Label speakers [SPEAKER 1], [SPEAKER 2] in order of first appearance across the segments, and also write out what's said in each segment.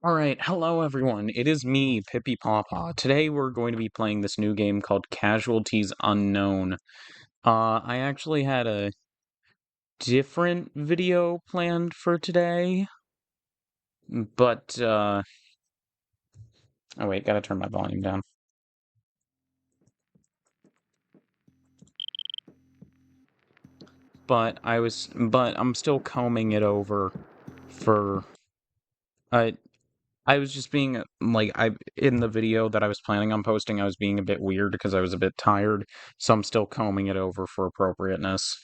[SPEAKER 1] Alright, hello everyone. It is me, Pippi Pawpaw. Today we're going to be playing this new game called Casualties Unknown. I actually had a different video planned for today, but, oh wait, gotta turn my volume down. But I'm still combing it over for, uh, I was just being, in the video that I was planning on posting, I was being a bit weird because I was a bit tired, so I'm still combing it over for appropriateness.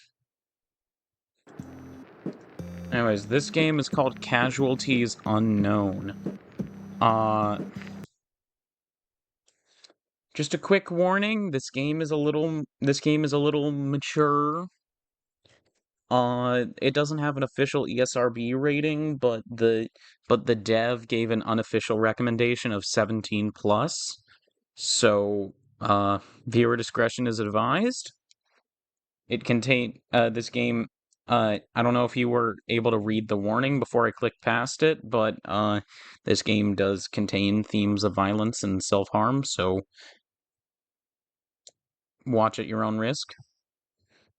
[SPEAKER 1] Anyways, this game is called Casualties Unknown. Uh, just a quick warning, this game is a little mature. It doesn't have an official ESRB rating, but the dev gave an unofficial recommendation of 17 plus. So, viewer discretion is advised. It contained this game. I don't know if you were able to read the warning before I clicked past it, but this game does contain themes of violence and self-harm, so watch at your own risk.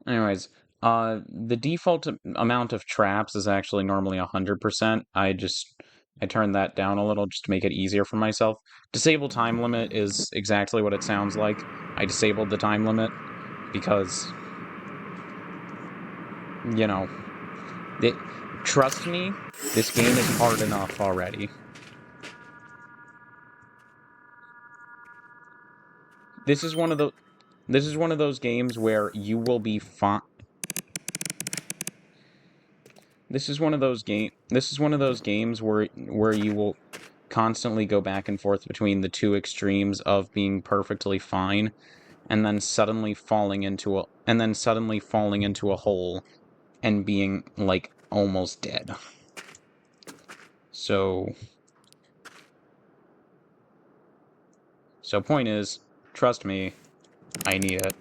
[SPEAKER 1] Anyways, the default amount of traps is actually normally 100%. I turned that down a little just to make it easier for myself. Disable time limit is exactly what it sounds like. I disabled the time limit because, you know, trust me, this game is hard enough already. This is one of those games where you will be fine. This is one of those games where you will constantly go back and forth between the two extremes of being perfectly fine and then suddenly falling into a hole and being like almost dead. So point is, trust me, I need it.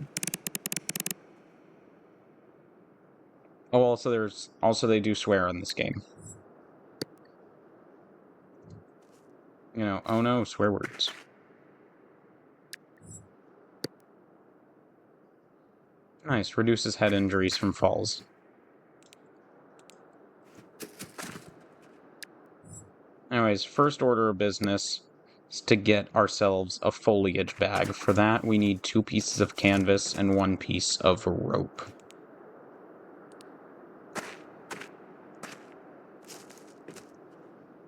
[SPEAKER 1] Oh, also they do swear in this game. You know, oh no, swear words. Nice, reduces head injuries from falls. Anyways, first order of business is to get ourselves a foliage bag. For that, we need 2 pieces of canvas and 1 piece of rope.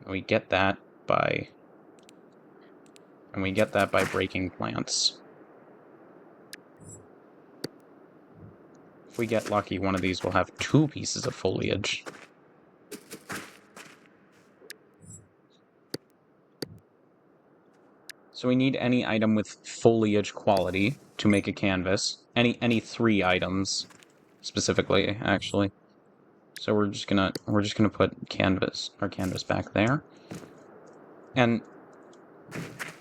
[SPEAKER 1] We get that by breaking plants. If we get lucky, one of these will have 2 pieces of foliage. So we need any item with foliage quality to make a canvas. Any 3 items, specifically, actually. So we're just gonna put our canvas back there. And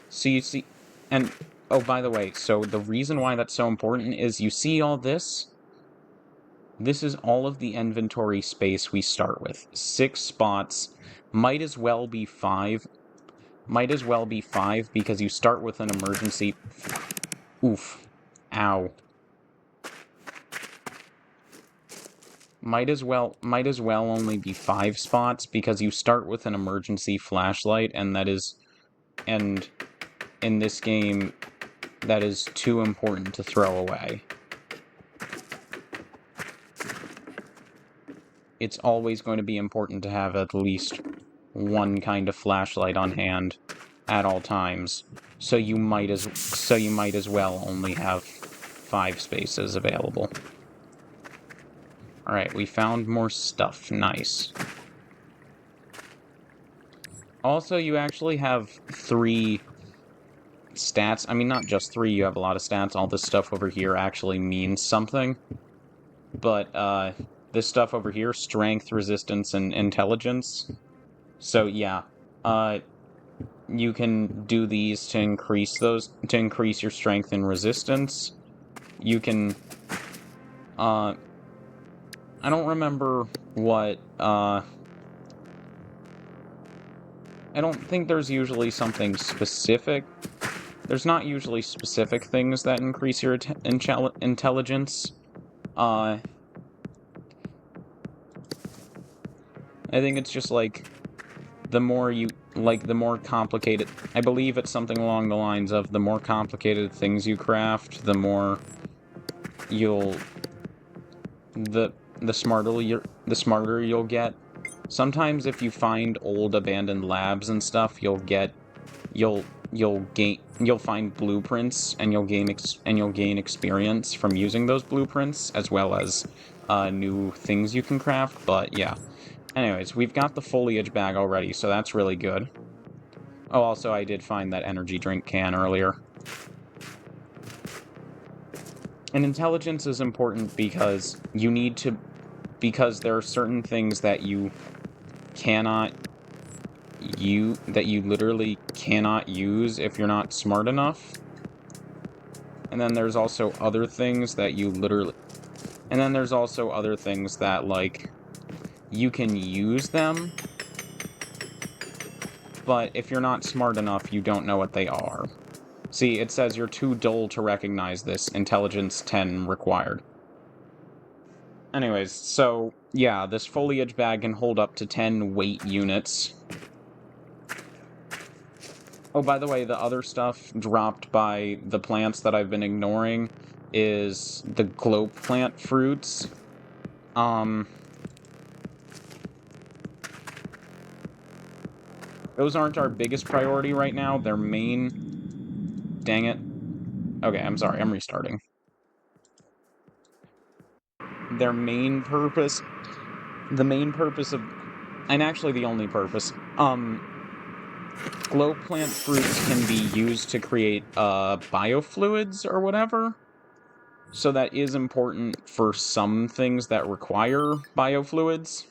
[SPEAKER 1] so you see, and oh, by the way, so the reason why that's so important is you see all this? This is all of the inventory space we start with. 6 spots, might as well be 5 because you start with an emergency. Oof. Ow. Might as well only be 5 spots because you start with an emergency flashlight, and in this game, that is too important to throw away. It's always going to be important to have at least one kind of flashlight on hand at all times, so you might as well only have 5 spaces available. Alright, we found more stuff. Nice. Also, you actually have 3 stats. I mean, not just 3, you have a lot of stats. All this stuff over here actually means something. But, this stuff over here, strength, resistance, and intelligence. So, yeah. You can do these to increase your strength and resistance. You can, I don't remember what, I don't think there's usually something specific. There's not usually specific things that increase your intelligence. I think it's just like the more complicated. I believe it's something along the lines of the more complicated things you craft, the more you'll the the smarter you'll get. Sometimes if you find old abandoned labs and stuff, you'll find blueprints and you'll gain experience from using those blueprints as well as new things you can craft. But yeah. Anyways, we've got the foliage bag already, so that's really good. Oh, also I did find that energy drink can earlier. And intelligence is important because there are certain things that you literally cannot use if you're not smart enough. And then there's also other things that like, you can use them, but if you're not smart enough, you don't know what they are. See, it says you're too dull to recognize this. Intelligence 10 required. Anyways, so, yeah, this foliage bag can hold up to 10 weight units. Oh, by the way, the other stuff dropped by the plants that I've been ignoring is the globe plant fruits. Those aren't our biggest priority right now. Their main... Dang it. Okay, I'm sorry, I'm restarting. Their main purpose... The main purpose of... And actually the only purpose. Glow plant fruits can be used to create, biofluids or whatever. So that is important for some things that require biofluids.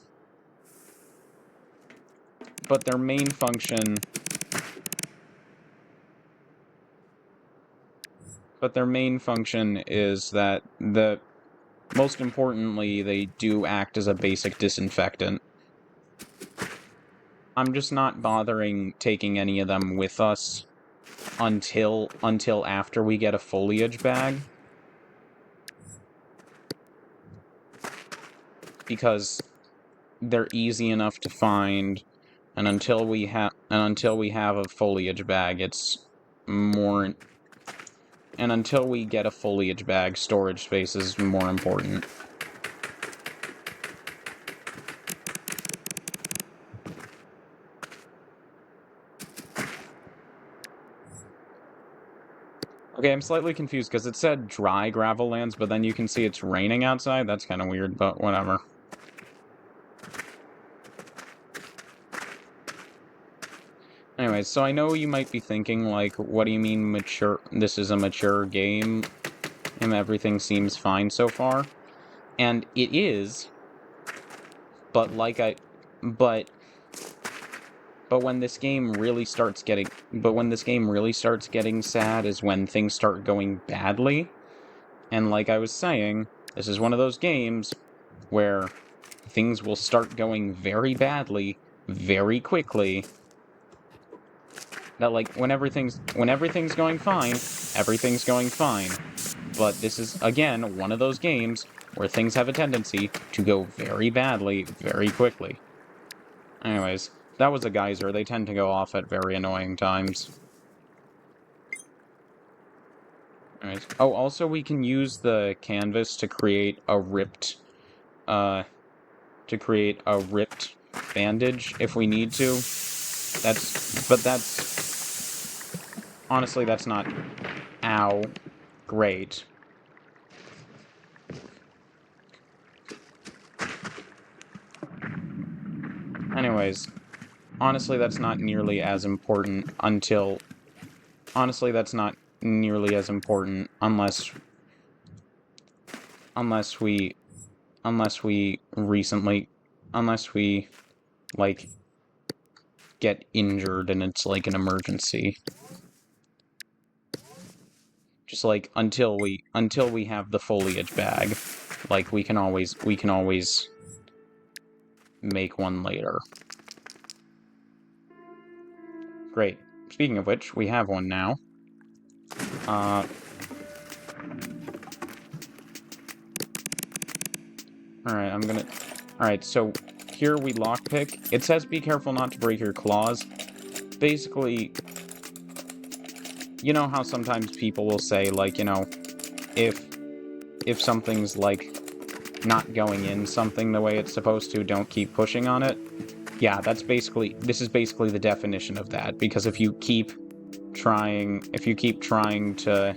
[SPEAKER 1] But their main function... is that most importantly, they do act as a basic disinfectant. I'm just not bothering taking any of them with us until after we get a foliage bag. Because they're easy enough to find, and until we have a foliage bag, it's more... And until we get a foliage bag, storage space is more important. Okay, I'm slightly confused, because it said dry gravel lands, but then you can see it's raining outside. That's kind of weird, but whatever. Anyways, so I know you might be thinking, like, what do you mean mature? This is a mature game, and everything seems fine so far. And it is, but when this game really starts getting sad is when things start going badly. And like I was saying, this is one of those games where things will start going very badly very quickly. That, like, when everything's going fine, everything's going fine. But this is, again, one of those games where things have a tendency to go very badly very quickly. Anyways, that was a geyser. They tend to go off at very annoying times. Anyways. Oh, also we can use the canvas to create a ripped bandage if we need to. Honestly, that's not... Ow. Great. Anyways, honestly, that's not nearly as important unless we, like, get injured and it's, like, an emergency. Just, like, until we have the foliage bag. Like, we can always make one later. Great. Speaking of which, we have one now. Alright, Alright, so here we lockpick. It says be careful not to break your claws. Basically, you know how sometimes people will say, like, you know, if something's, like, not going in something the way it's supposed to, don't keep pushing on it? Yeah, this is basically the definition of that, because if you keep trying to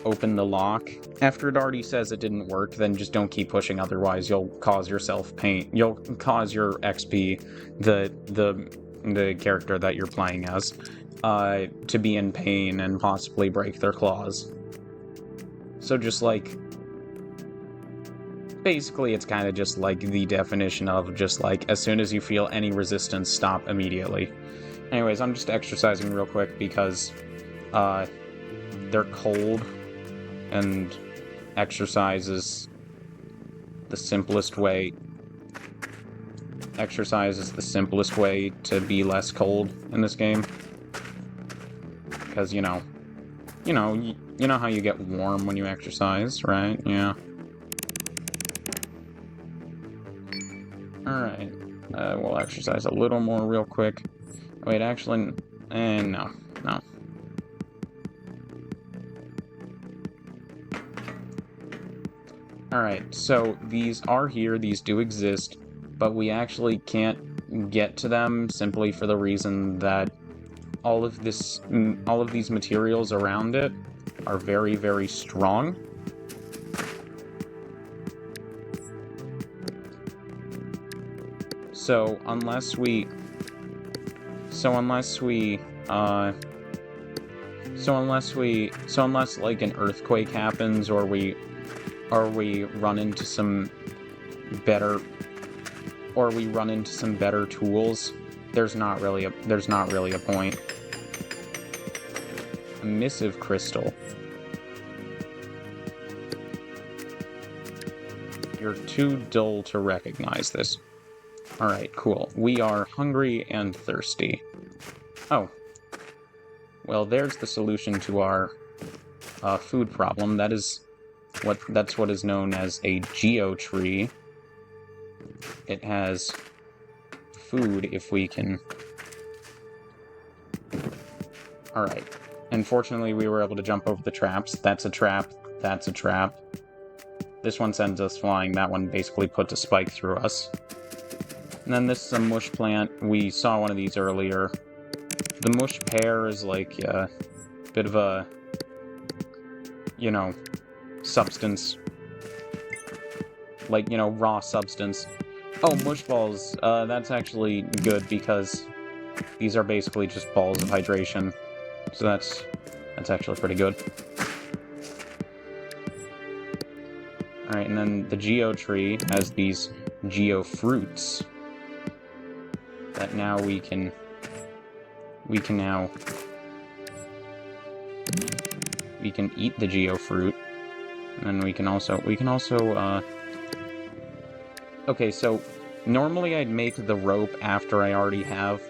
[SPEAKER 1] open the lock, after it already says it didn't work, then just don't keep pushing, otherwise you'll cause yourself pain. You'll cause your XP, the character that you're playing as, to be in pain and possibly break their claws. So just, like, basically it's kind of just, like, the definition of just, like, as soon as you feel any resistance, stop immediately. Anyways, I'm just exercising real quick because, they're cold, and exercise is the simplest way. Exercise is the simplest way to be less cold in this game. Because, you know how you get warm when you exercise, right? Yeah. Alright. We'll exercise a little more real quick. Wait, actually... no. No. Alright, so these are here, these do exist, but we actually can't get to them simply for the reason that all of these materials around it are very, very strong. So unless like an earthquake happens or we run into some better tools, there's not really a point. A missive crystal. You're too dull to recognize this. Alright, cool. We are hungry and thirsty. Oh. Well, there's the solution to our food problem. That's what is known as a geotree. It has food if we can... Alright. Unfortunately, we were able to jump over the traps. That's a trap. That's a trap. This one sends us flying. That one basically puts a spike through us. And then this is a mush plant. We saw one of these earlier. The mush pear is like a bit of a, you know, substance. Like, you know, raw substance. Oh, mush balls. That's actually good because these are basically just balls of hydration. So that's actually pretty good. Alright, and then the geo tree has these geo fruits that now we can eat the geo fruit, and then we can also okay, so normally I'd make the rope after I already have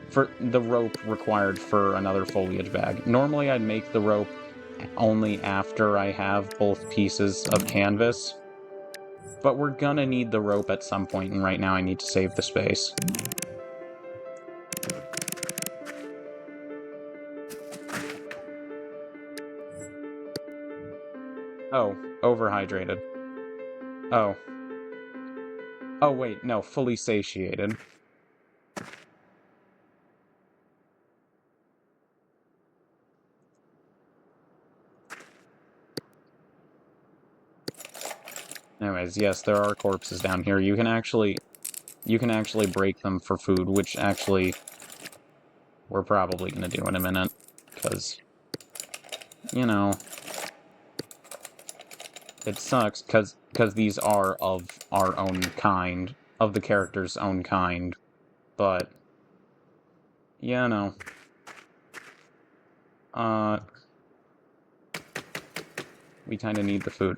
[SPEAKER 1] for the rope required for another foliage bag. Normally I'd make the rope only after I have both pieces of canvas, but we're gonna need the rope at some point, and right now I need to save the space. Oh, overhydrated. Oh. Oh wait, no, fully satiated. Anyways, yes, there are corpses down here. You can actually break them for food, which actually we're probably gonna do in a minute, because, you know, it sucks, because these are of our own kind, of the character's own kind, but, yeah, no. We kinda need the food.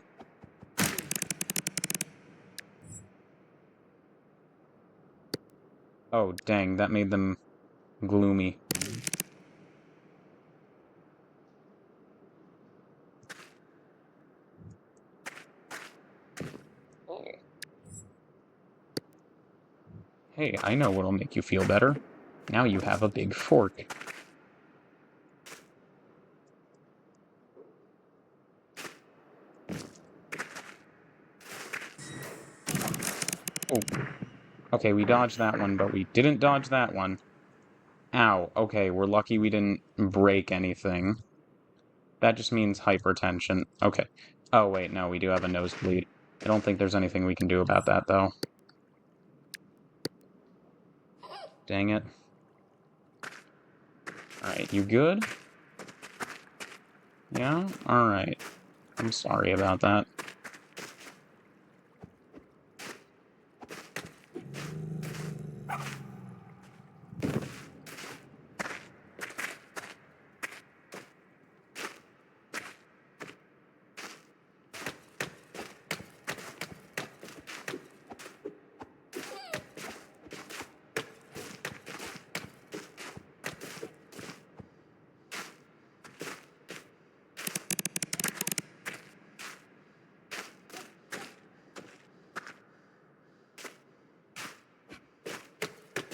[SPEAKER 1] Oh, dang, that made them gloomy. Hey, I know what'll make you feel better. Now you have a big fork. Oh. Okay, we dodged that one, but we didn't dodge that one. Ow. Okay, we're lucky we didn't break anything. That just means hypertension. Okay. Oh, wait, no, we do have a nosebleed. I don't think there's anything we can do about that, though. Dang it. Alright, you good? Yeah? Alright. I'm sorry about that.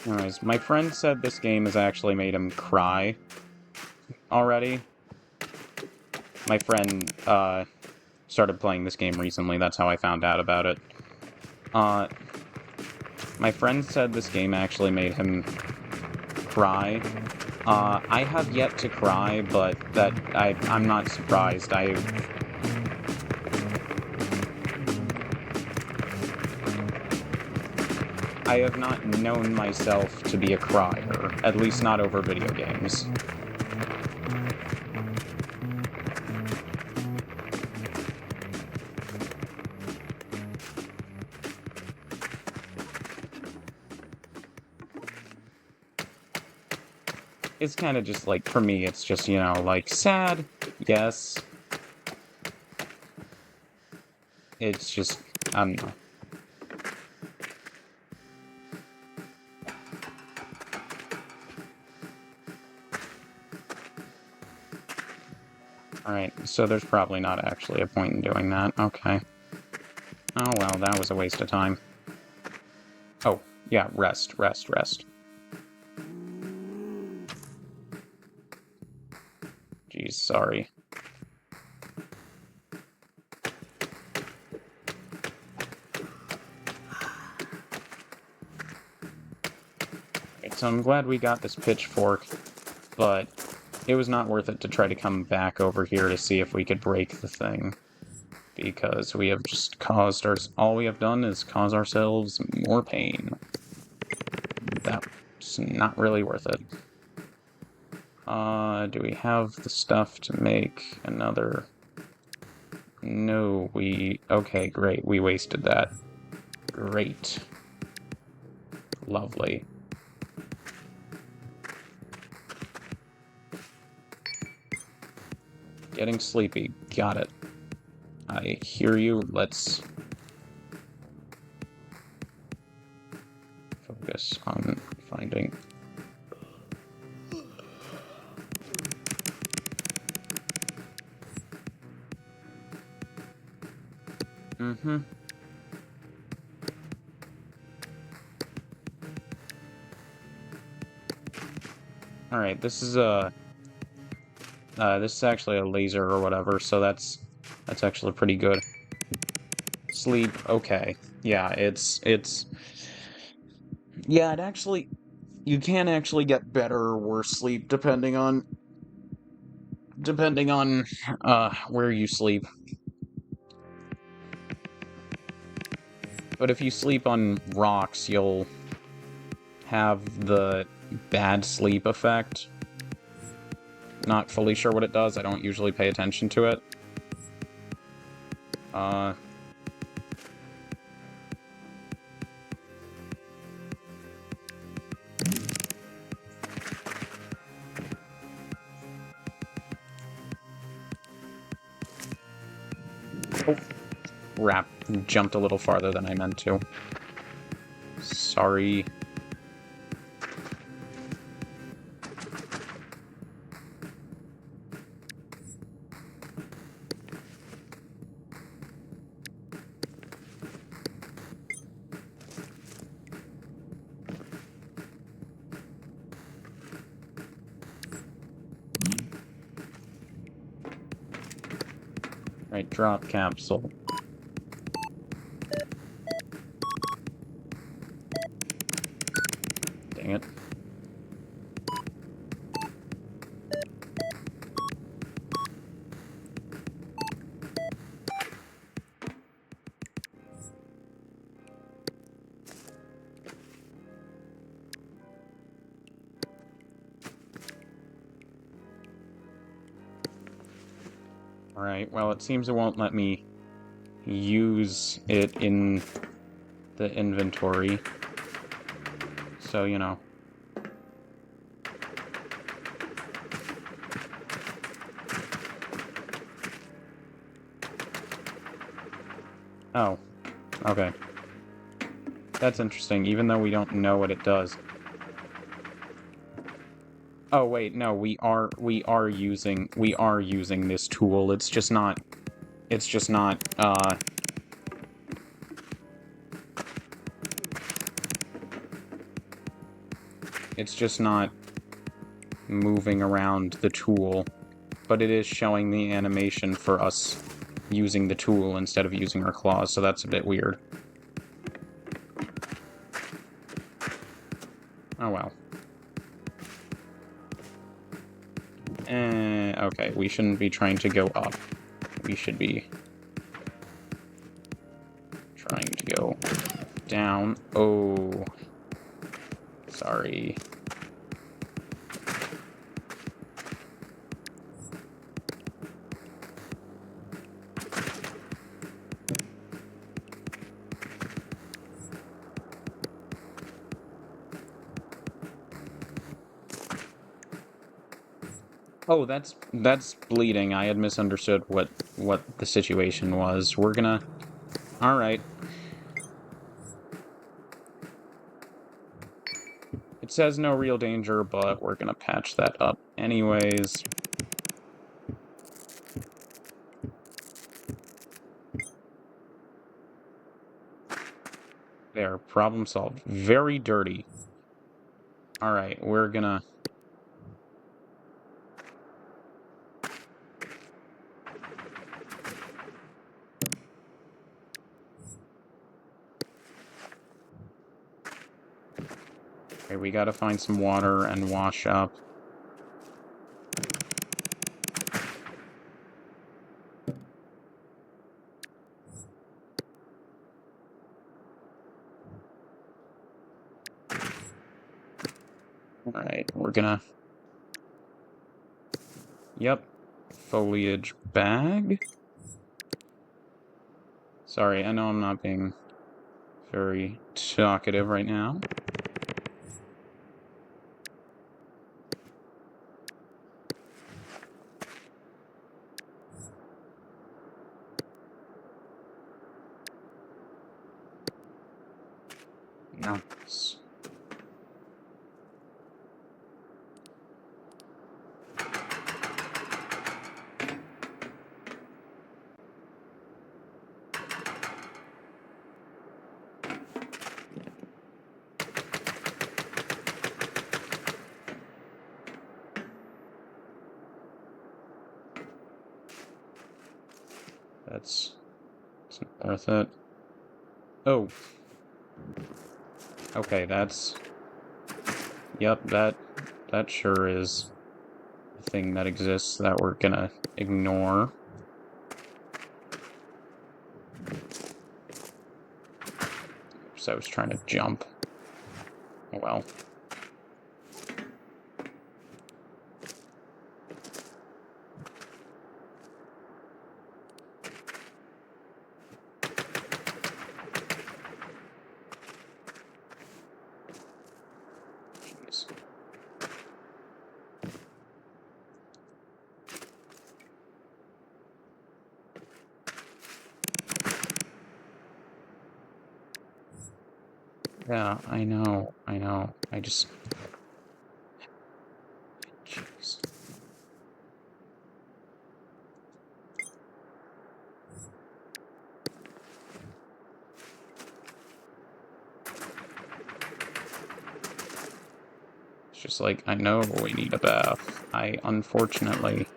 [SPEAKER 1] Anyways, my friend said this game has actually made him cry already. My friend, started playing this game recently, that's how I found out about it. My friend said this game actually made him cry. I have yet to cry, but I'm not surprised. I have not known myself to be a crier, at least not over video games. It's kind of just like, for me, it's just, you know, like, sad, yes. It's just, I don't know. Alright, so there's probably not actually a point in doing that. Okay. Oh well, that was a waste of time. Oh, yeah, rest. Jeez, sorry. Okay, so I'm glad we got this pitchfork, but it was not worth it to try to come back over here to see if we could break the thing. Because we have just caused all we have done is cause ourselves more pain. That's not really worth it. Do we have the stuff to make another? No, okay, great, we wasted that. Great. Lovely. Getting sleepy. Got it. I hear you. Let's focus on finding... Mm-hmm. Alright, this is actually a laser or whatever, so that's actually pretty good. Sleep, okay. Yeah, yeah, you can actually get better or worse sleep depending on where you sleep. But if you sleep on rocks, you'll have the bad sleep effect. Not fully sure what it does. I don't usually pay attention to it. Oh, crap. Jumped a little farther than I meant to. Sorry. Right, drop capsule. Dang it. Alright, well, it seems it won't let me use it in the inventory. So, you know. Oh, okay. That's interesting, even though we don't know what it does. Oh wait, no, we are using this tool. It's just not it's just not moving around the tool, but it is showing the animation for us using the tool instead of using our claws, so that's a bit weird. Oh well. Okay, we shouldn't be trying to go up. We should be trying to go down. Oh. Sorry. Oh, that's bleeding. I had misunderstood what the situation was. We're gonna... Alright. It says no real danger, but we're gonna patch that up anyways. There, problem solved. Very dirty. Alright, we're gonna... Okay, we gotta find some water and wash up. Alright, we're gonna... Yep. Foliage bag. Sorry, I know I'm not being very talkative right now. Nice. That's not worth it. Oh. Okay, that's... Yep, that sure is a thing that exists that we're gonna ignore. Oops, I was trying to jump. Oh well. Jeez. Yeah, I know. I just... Jeez. It's just like, I know we need a bath. I unfortunately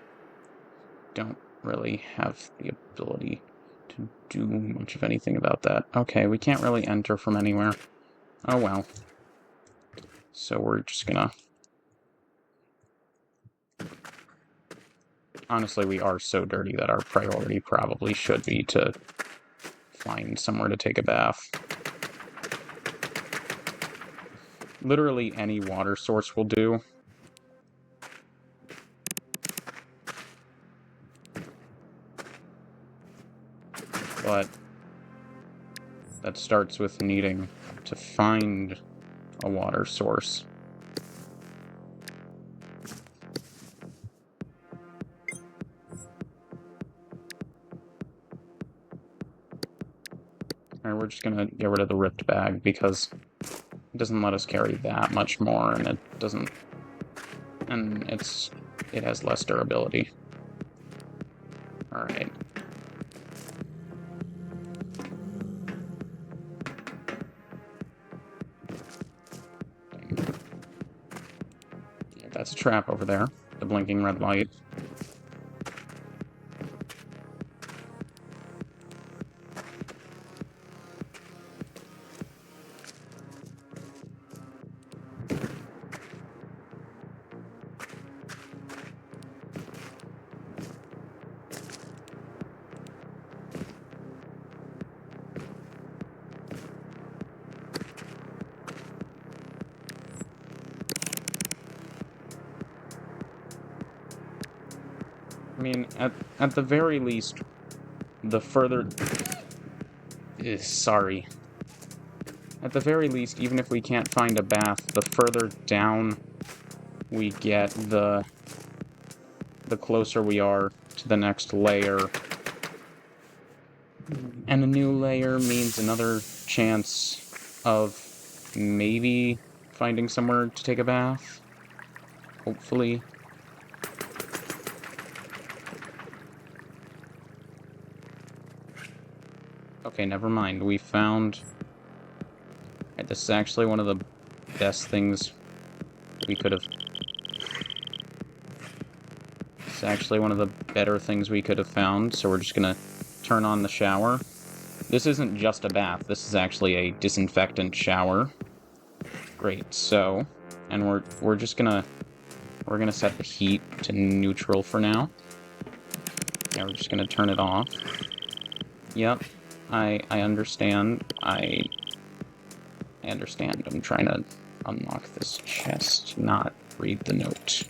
[SPEAKER 1] don't really have the ability to do much of anything about that. Okay, we can't really enter from anywhere. Oh well. So we're just gonna... Honestly, we are so dirty that our priority probably should be to find somewhere to take a bath. Literally any water source will do. But that starts with needing to find a water source. Alright, we're just gonna get rid of the ripped bag because it doesn't let us carry that much more, and it doesn't... And it has less durability. Alright. Yeah, that's a trap over there. The blinking red light. I mean, at the very least, the further... Sorry. At the very least, even if we can't find a bath, the further down we get, the closer we are to the next layer. And a new layer means another chance of maybe finding somewhere to take a bath. Hopefully. Okay, never mind. We found... This is actually one of the best things we could have... It's actually one of the better things we could have found, so we're just gonna turn on the shower. This isn't just a bath, this is actually a disinfectant shower. Great, so... And we're just gonna... We're gonna set the heat to neutral for now. Yeah, we're just gonna turn it off. Yep, I understand. I understand. I'm trying to unlock this chest, not read the note.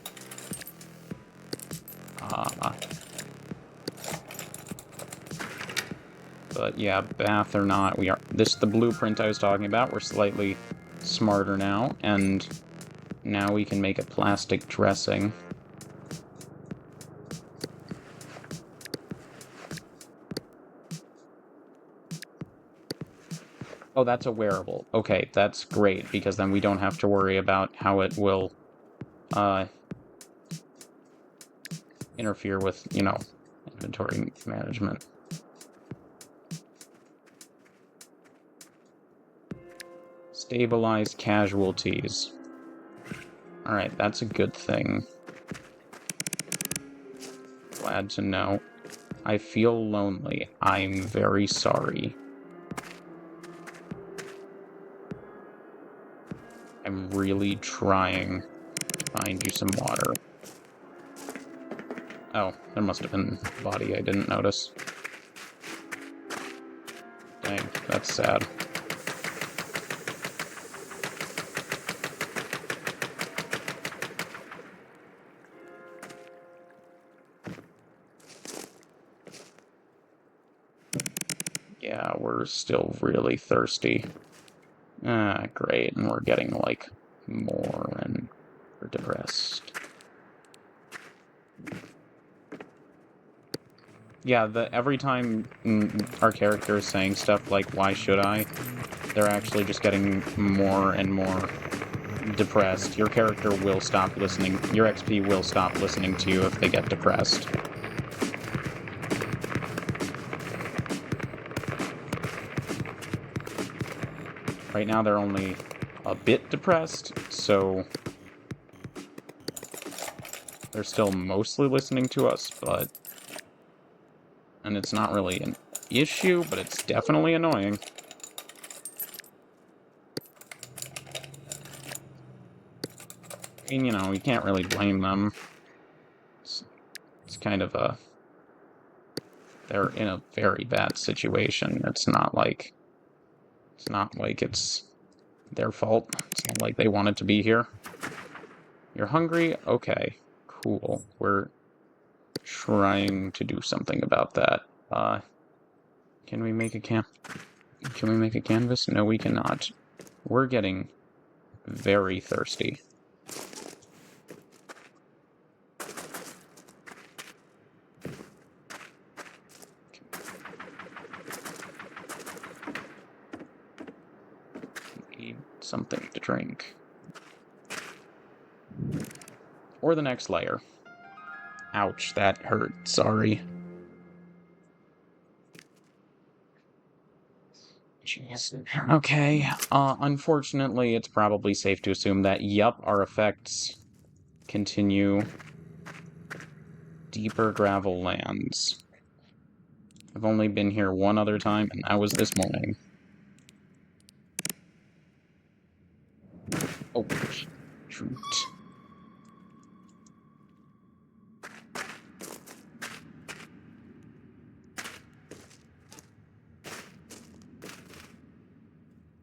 [SPEAKER 1] But yeah, bath or not, we are... the blueprint I was talking about, we're slightly smarter now, and now we can make a plastic dressing. Oh, that's a wearable. Okay, that's great, because then we don't have to worry about how it will, interfere with, you know, inventory management. Stabilize casualties. Alright, that's a good thing. Glad to know. I feel lonely. I'm very sorry. I'm really trying to find you some water. Oh, there must have been a body I didn't notice. Dang, that's sad. Yeah, we're still really thirsty. Ah, great, and we're getting, like, more, and we're depressed. Yeah, every time our character is saying stuff like, why should I? They're actually just getting more and more depressed. Your character will stop listening. Your XP will stop listening to you if they get depressed. Right now they're only a bit depressed, so they're still mostly listening to us, but And it's not really an issue, but it's definitely annoying. I mean, you know, you can't really blame them. It's kind of a... They're in a very bad situation. It's not like it's their fault. It's not like they wanted to be here. You're hungry? Okay. Cool. We're trying to do something about that. Can we make a canvas? No, we cannot. We're getting very thirsty. Need something to drink. Or the next layer. Ouch, that hurt. Sorry. Jeez. Okay, unfortunately, it's probably safe to assume that, yup, our effects continue. Deeper gravel lands. I've only been here one other time, and that was this morning. Oh, shoot.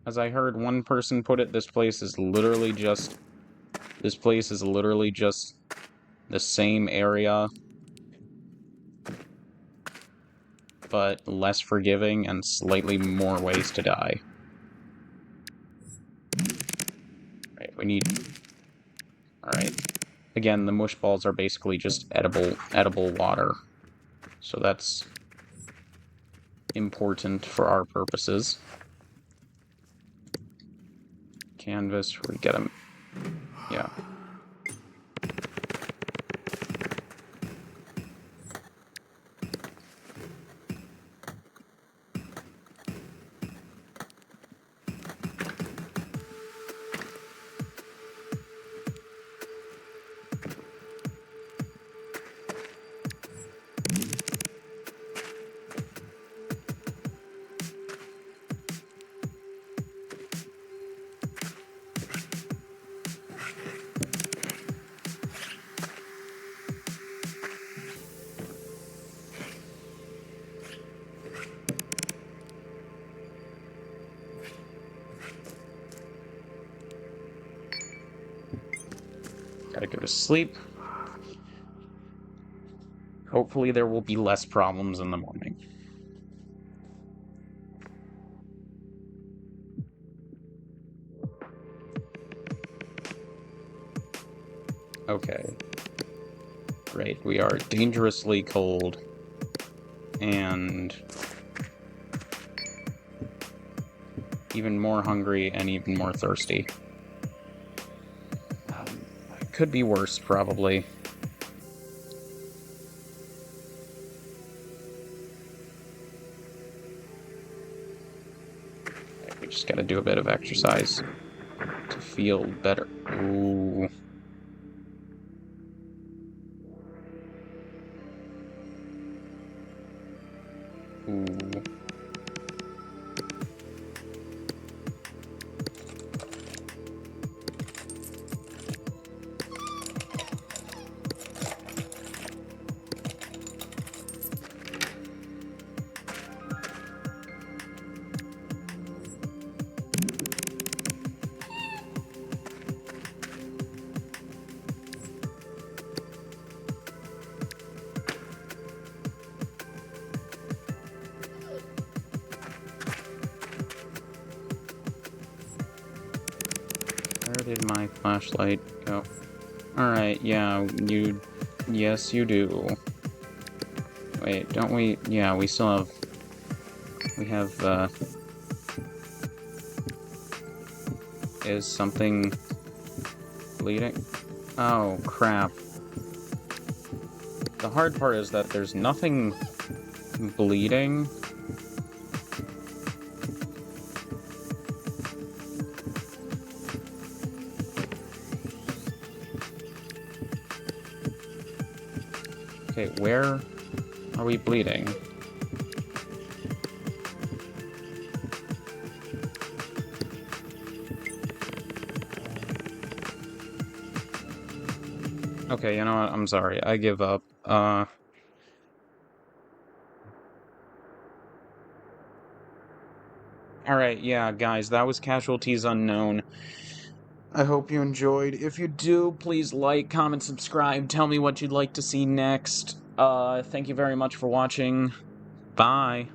[SPEAKER 1] As I heard one person put it, this place is literally just the same area, but less forgiving and slightly more ways to die. Right, we need... Alright. Again, the mush balls are basically just edible water. So that's important for our purposes. Canvas, we get them. Yeah. Gotta go to sleep. Hopefully there will be less problems in the morning. Okay. Great, we are dangerously cold. And... even more hungry and even more thirsty. Could be worse, probably. We just gotta do a bit of exercise to feel better. Ooh. Ooh. Where did my flashlight go? Alright, yeah, yes, you do. Wait, don't we? Yeah, we still have... We have, Is something bleeding? Oh, crap. The hard part is that there's nothing bleeding. Okay, where are we bleeding? Okay, you know what? I'm sorry. I give up. Alright, yeah, guys, that was Casualties Unknown. I hope you enjoyed. If you do, please like, comment, subscribe. Tell me what you'd like to see next. Thank you very much for watching. Bye.